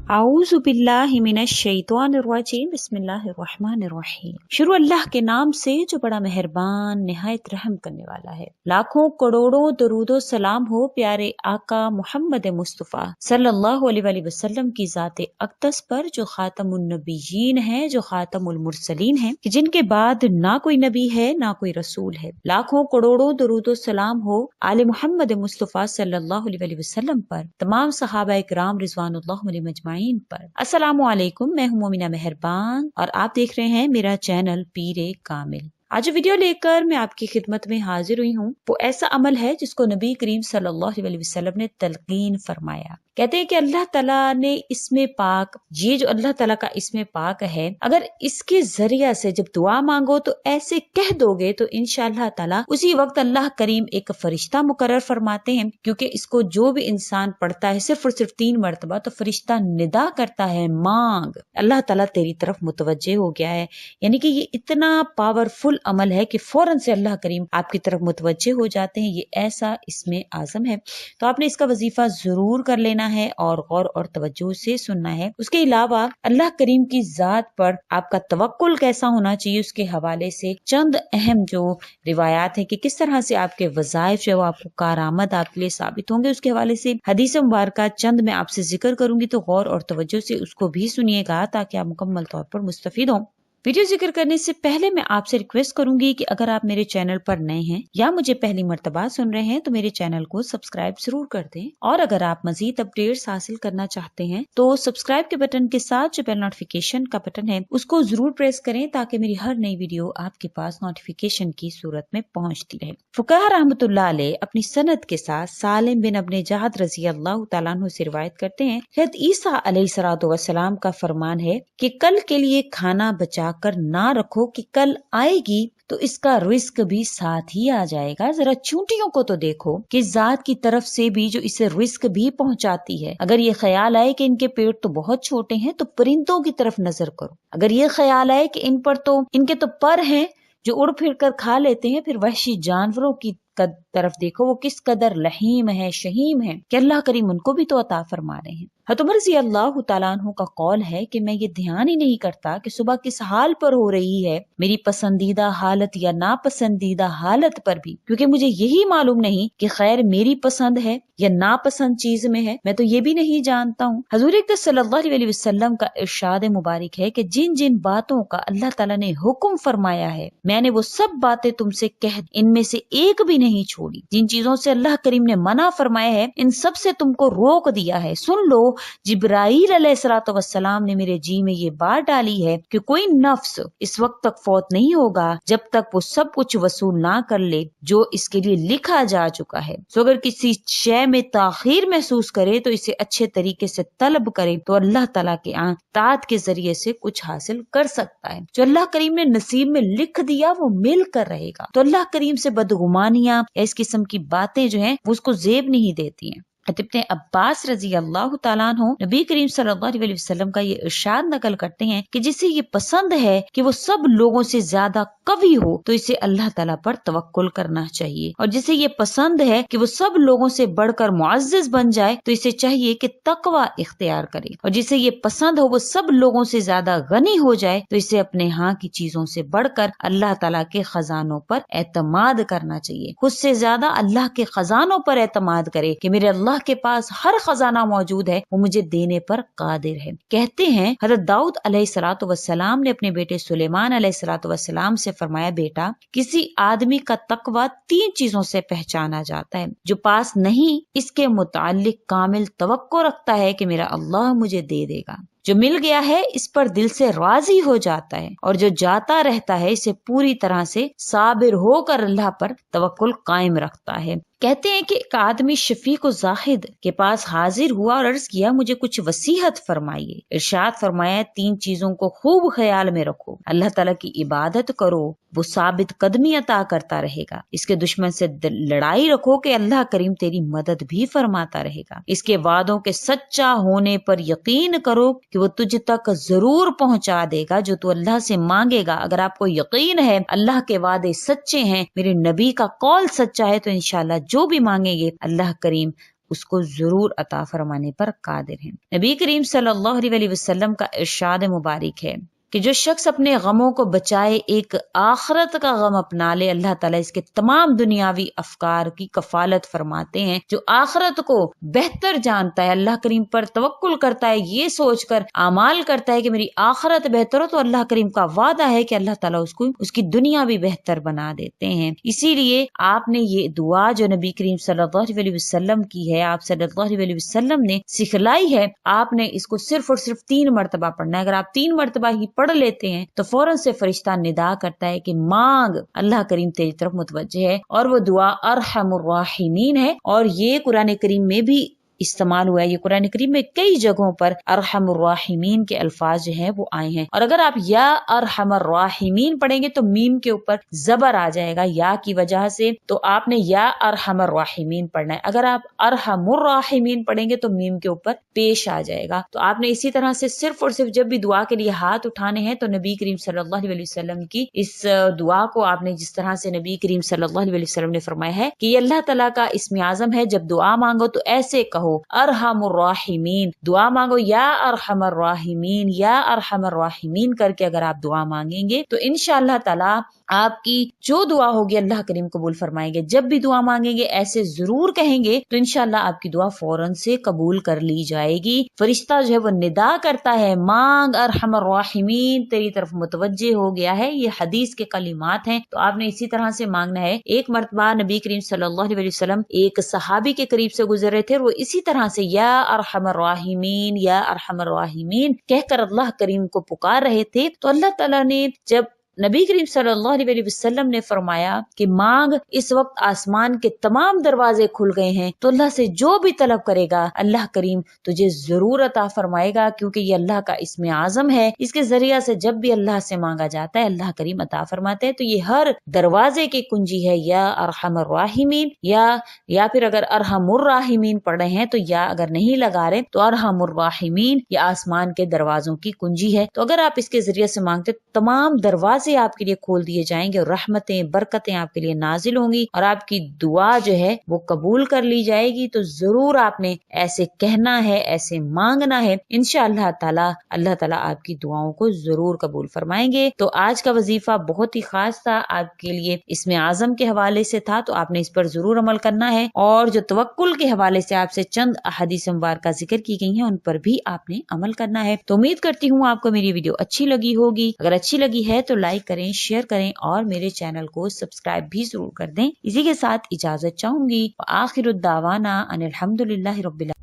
आऊज़ु बिल्लाहि मिनश शैतानिर्रजीम बिस्मिल्लाहिर्रहमानिर्रहीम। शुरू अल्लाह के नाम से जो बड़ा मेहरबान निहायत रहम करने वाला है। लाखों करोड़ों दरूदो सलाम हो प्यारे आका मोहम्मद मुस्तफ़ा सल्लल्लाहु अलैहि वसल्लम की ज़ाते अक़दस पर, जो खातमुन नबीयीन है, जो खातमुल मुरसलीन है, कि जिनके बाद ना कोई नबी है ना कोई रसूल है। लाखों करोड़ों दरूदो सलाम हो आले मोहम्मद मुस्तफ़ा सल्लल्लाहु अलैहि वसल्लम पर, तमाम सहाबा इकराम रिज़वानुल्लाह अलैहिम अजमाइन पर। अस्सलामु अलैकुम, मैं हूँ मोमिना मेहरबान और आप देख रहे हैं मेरा चैनल पीरे कामिल। आज वीडियो लेकर मैं आपकी खिदमत में हाजिर हुई हूँ। वो ऐसा अमल है जिसको नबी करीम सल्लल्लाहु अलैहि वसल्लम ने तलकीन फरमाया। कहते हैं कि अल्लाह ताला ने इसमें पाक, ये जो अल्लाह ताला का इसमें पाक है, अगर इसके जरिया से जब दुआ मांगो तो ऐसे कह दोगे तो इंशाअल्लाह ताला उसी वक्त अल्लाह करीम एक फरिश्ता मुकर्रर फरमाते हैं। क्योंकि इसको जो भी इंसान पढ़ता है सिर्फ और सिर्फ 3 मरतबा, तो फरिश्ता निदा करता है, मांग, अल्लाह ताला तेरी तरफ मुतवज्जे हो गया है। यानी कि ये इतना पावरफुल अमल है कि फौरन से अल्लाह करीम आपकी तरफ मुतवज्जे हो जाते हैं। ये ऐसा इसमें आजम है। तो आपने इसका वजीफा जरूर कर लेना है और गौर और तवज्जो से सुनना है। उसके अलावा अल्लाह करीम की जात पर आपका तवक्कुल कैसा होना चाहिए, उसके हवाले से चंद अहम जो रिवायात है कि किस तरह से आपके वज़ाइफ जो आपको कारामद आपके लिए साबित होंगे, उसके हवाले से हदीस मुबारक चंद मैं आपसे जिक्र करूंगी। तो गौर और तवज्जो से उसको भी सुनिएगा ताकि आप मुकम्मल तौर पर मुस्तफीद हों। वीडियो जिक्र करने से पहले मैं आपसे रिक्वेस्ट करूंगी कि अगर आप मेरे चैनल पर नए हैं या मुझे पहली मर्तबा सुन रहे हैं तो मेरे चैनल को सब्सक्राइब जरूर कर दें। और अगर आप मजीद अपडेट्स हासिल करना चाहते हैं तो सब्सक्राइब के बटन के साथ जो बेल नोटिफिकेशन का बटन है उसको जरूर प्रेस करें ताकि मेरी हर नई वीडियो आपके पास नोटिफिकेशन की सूरत में पहुंचती रहे। फुकाहा रहमतुल्लाह अलैह अपनी सनद के साथ सालिम बिन अब्ने जहद रज़ी अल्लाह तआला अन्हु से रिवायत करते हैं, हज़रत ईसा अलैहिस्सलातु वस्सलाम का फरमान है कि कल के लिए खाना बचा कर ना रखो कि कल आएगी तो इसका रिस्क भी साथ ही आ जाएगा। जरा चूंटियों को तो देखो कि जात की तरफ से भी जो इसे रिस्क भी पहुंचाती है। अगर ये ख्याल आए कि इनके पेट तो बहुत छोटे हैं तो परिंदों की तरफ नजर करो। अगर ये ख्याल आए कि इन पर तो इनके तो पर हैं जो उड़ फिर कर खा लेते हैं, फिर वहशी जानवरों की तरफ देखो वो किस कदर लहीम है, शहीम है, कि अल्लाह करीम उनको भी तो अता फरमा रहे हैं। हज़रत उमर रज़ी अल्लाह तआला अन्हु का कौल है कि मैं ये ध्यान ही नहीं करता कि सुबह किस हाल पर हो रही है, मेरी पसंदीदा हालत या नापसंदीदा हालत पर भी, क्योंकि मुझे यही मालूम नहीं कि खैर मेरी पसंद है या नापसंद चीज में है, मैं तो ये भी नहीं जानता हूँ। हुज़ूर अक़दस सल्लल्लाहु अलैहि वसल्लम का इरशाद मुबारक है कि जिन जिन बातों का अल्लाह ताला ने हुक्म फरमाया है मैंने वो सब बातें तुमसे कह, इनमें से एक भी नहीं छोड़ी। जिन चीजों से अल्लाह करीम ने मना फरमाया है इन सब से तुमको रोक दिया है। सुन लो, जिब्राईल अलैहिस्सलातु वस्सलाम ने मेरे जी में ये बात डाली है कि कोई नफ्स इस वक्त तक फौत नहीं होगा जब तक वो सब कुछ वसूल ना कर ले जो इसके लिए लिखा जा चुका है। तो अगर किसी शय में ताखीर महसूस करे तो इसे अच्छे तरीके से तलब करे तो अल्लाह ताला के तात के जरिए से कुछ हासिल कर सकता है। जो अल्लाह करीम ने नसीब में लिख दिया वो मिल कर रहेगा। तो अल्लाह करीम से बदगुमानियां या इस किस्म की बातें जो हैं वो उसको जेब नहीं देती हैं। इब्ने अब्बास रजी अल्लाह तआला अन्हु नबी करीम सल्लल्लाहु अलैहि वसल्लम का ये इरशाद नकल करते हैं कि जिसे ये पसंद है कि वो सब लोगों से ज्यादा कवी हो तो इसे अल्लाह ताला पर तवक्कुल करना चाहिए, और जिसे ये पसंद है कि वो सब लोगों से बढ़कर मुअज़्ज़ज़ बन जाए तो इसे चाहिए कि तकवा इख्तियार करे, और जिसे ये पसंद हो वो सब लोगों से ज्यादा गनी हो जाए तो इसे अपने यहाँ की चीजों से बढ़कर अल्लाह ताला के खजानों पर एतमाद करना चाहिए। खुद से ज्यादा अल्लाह के खजानों पर एतमाद करे कि मेरे अल्लाह के पास हर खजाना मौजूद है, वो मुझे देने पर कादिर है। कहते हैं हज़रत दाऊद अलैहिस्सलातु वस्सलाम ने अपने बेटे सुलेमान अलैहिस्सलातु वस्सलाम से फरमाया, बेटा किसी आदमी का तकवा 3 चीजों से पहचाना जाता है। जो पास नहीं इसके मुताल्लिक कामिल तवक्को रखता है कि मेरा अल्लाह मुझे दे देगा। जो मिल गया है इस पर दिल से राजी हो जाता है, और जो जाता रहता है इसे पूरी तरह से साबिर होकर अल्लाह पर तवक्कुल कायम रखता है। कहते हैं कि एक आदमी शफीक व जाहिद के पास हाजिर हुआ और अर्ज किया, मुझे कुछ वसीहत फरमाइए। इरशाद फरमाया, 3 चीजों को खूब ख्याल में रखो। अल्लाह ताला की इबादत करो, वो साबित कदमी अता करता रहेगा। इसके दुश्मन से लड़ाई रखो कि अल्लाह करीम तेरी मदद भी फरमाता रहेगा। इसके वादों के सच्चा होने पर यकीन करो कि वो तुझ तक जरूर पहुंचा देगा जो तू अल्लाह से मांगेगा। अगर आपको यकीन है अल्लाह के वादे सच्चे हैं, मेरे नबी का कौल सच्चा है, तो इंशाअल्लाह जो भी मांगेंगे अल्लाह करीम اس کو ضرور عطا فرمانے پر قادر ہیں۔ نبی کریم صلی اللہ علیہ وسلم کا ارشاد مبارک ہے کہ جو شخص اپنے غموں کو بچائے ایک آخرت کا غم اپنا لے، اللہ تعالیٰ اس کے تمام دنیاوی افکار کی کفالت فرماتے ہیں۔ جو آخرت کو بہتر جانتا ہے، اللہ کریم پر توکل کرتا ہے، یہ سوچ کر اعمال کرتا ہے کہ میری آخرت بہتر ہو، تو اللہ کریم کا وعدہ ہے کہ اللہ تعالیٰ اس کی دنیا بھی بہتر بنا دیتے ہیں۔ اسی لیے آپ نے یہ دعا جو نبی کریم صلی اللہ علیہ وسلم کی ہے، آپ صلی اللہ علیہ وسلم نے سکھلائی ہے، آپ نے اس کو صرف اور صرف 3 مرتبہ پڑھنا ہے۔ اگر آپ 3 مرتبہ ہی پڑھ لیتے ہیں تو فوراً سے فرشتہ ندا کرتا ہے کہ مانگ، اللہ کریم تیری طرف متوجہ ہے، اور وہ دعا ارحم الراحمین ہے، اور یہ قرآن کریم میں بھی استعمال ہوا ہے۔ یہ قرآن کریم میں کئی جگہوں پر ارحم الراحمین کے الفاظ جو ہیں وہ آئے ہیں، اور اگر آپ یا ارحم الراحمین پڑھیں گے تو میم کے اوپر زبر آ جائے گا یا کی وجہ سے، تو آپ نے یا ارحم الراحمین پڑھنا ہے۔ اگر آپ ارحم الراحمین پڑھیں گے تو میم کے اوپر پیش آ جائے گا۔ تو آپ نے اسی طرح سے صرف اور صرف جب بھی دعا کے لیے ہاتھ اٹھانے ہیں تو نبی کریم صلی اللہ علیہ وسلم کی اس دعا کو آپ نے جس طرح سے نبی کریم صلی اللہ علیہ وسلم نے فرمایا ہے کہ یہ اللہ تعالیٰ کا اسم اعظم ہے، جب دعا مانگو تو ایسے کہو ارحم الراحمین، دعا مانگو یا ارحم الراحمین، یا ارحم الراحمین کر کے اگر آپ دعا مانگیں گے تو انشاءاللہ تعالیٰ آپ کی جو دعا ہوگی اللہ کریم قبول فرمائیں گے۔ جب بھی دعا مانگیں گے ایسے ضرور کہیں گے تو انشاءاللہ آپ کی دعا فوراً سے قبول کر لی جائے گی۔ فرشتہ جو ہے وہ ندا کرتا ہے، مانگ ارحم الراحمین تیری طرف متوجہ ہو گیا ہے، یہ حدیث کے کلمات ہیں۔ تو آپ نے اسی طرح سے مانگنا ہے۔ ایک مرتبہ نبی کریم صلی اللہ علیہ وسلم ایک صحابی کے قریب سے گزر رہے تھے، اور وہ اسی طرح سے یا ارحم الراحمین یا ارحم الراحمین کہہ کر اللہ کریم کو پکار رہے تھے، تو اللہ تعالیٰ نے جب نبی کریم صلی اللہ علیہ وسلم نے فرمایا کہ مانگ، اس وقت آسمان کے تمام دروازے کھل گئے ہیں، تو اللہ سے جو بھی طلب کرے گا اللہ کریم تجھے ضرور عطا فرمائے گا، کیونکہ یہ اللہ کا اسم اعظم ہے۔ اس کے ذریعہ سے جب بھی اللہ سے مانگا جاتا ہے اللہ کریم عطا فرماتے ہیں۔ تو یہ ہر دروازے کی کنجی ہے، یا ارحم الراحمین، یا پھر اگر ارحم الراحمین پڑھ رہے ہیں تو یا اگر نہیں لگا رہے تو ارحم الراحمین یہ آسمان کے دروازوں کی کنجی ہے۔ تو اگر آپ اس کے ذریعے سے مانگتے تمام دروازے آپ کے لیے کھول دیے جائیں گے، اور رحمتیں برکتیں آپ کے لیے نازل ہوں گی، اور آپ کی دعا جو ہے وہ قبول کر لی جائے گی۔ تو ضرور آپ نے ایسے کہنا ہے، ایسے مانگنا ہے، انشاءاللہ تعالی اللہ تعالیٰ آپ کی دعاؤں کو ضرور قبول فرمائیں گے۔ تو آج کا وظیفہ بہت ہی خاص تھا، آپ کے لیے اسم اعظم کے حوالے سے تھا، تو آپ نے اس پر ضرور عمل کرنا ہے، اور جو توکل کے حوالے سے آپ سے چند احادیث مبارکہ ذکر کی گئی ہیں ان پر بھی آپ نے عمل کرنا ہے۔ تو امید کرتی ہوں آپ کو میری ویڈیو اچھی لگی ہوگی۔ اگر اچھی لگی ہے تو لائک کریں، شیئر کریں، اور میرے چینل کو سبسکرائب بھی ضرور کر دیں۔ اسی کے ساتھ اجازت چاہوں گی، آخر الدعوانا ان الحمدللہ رب العالمین۔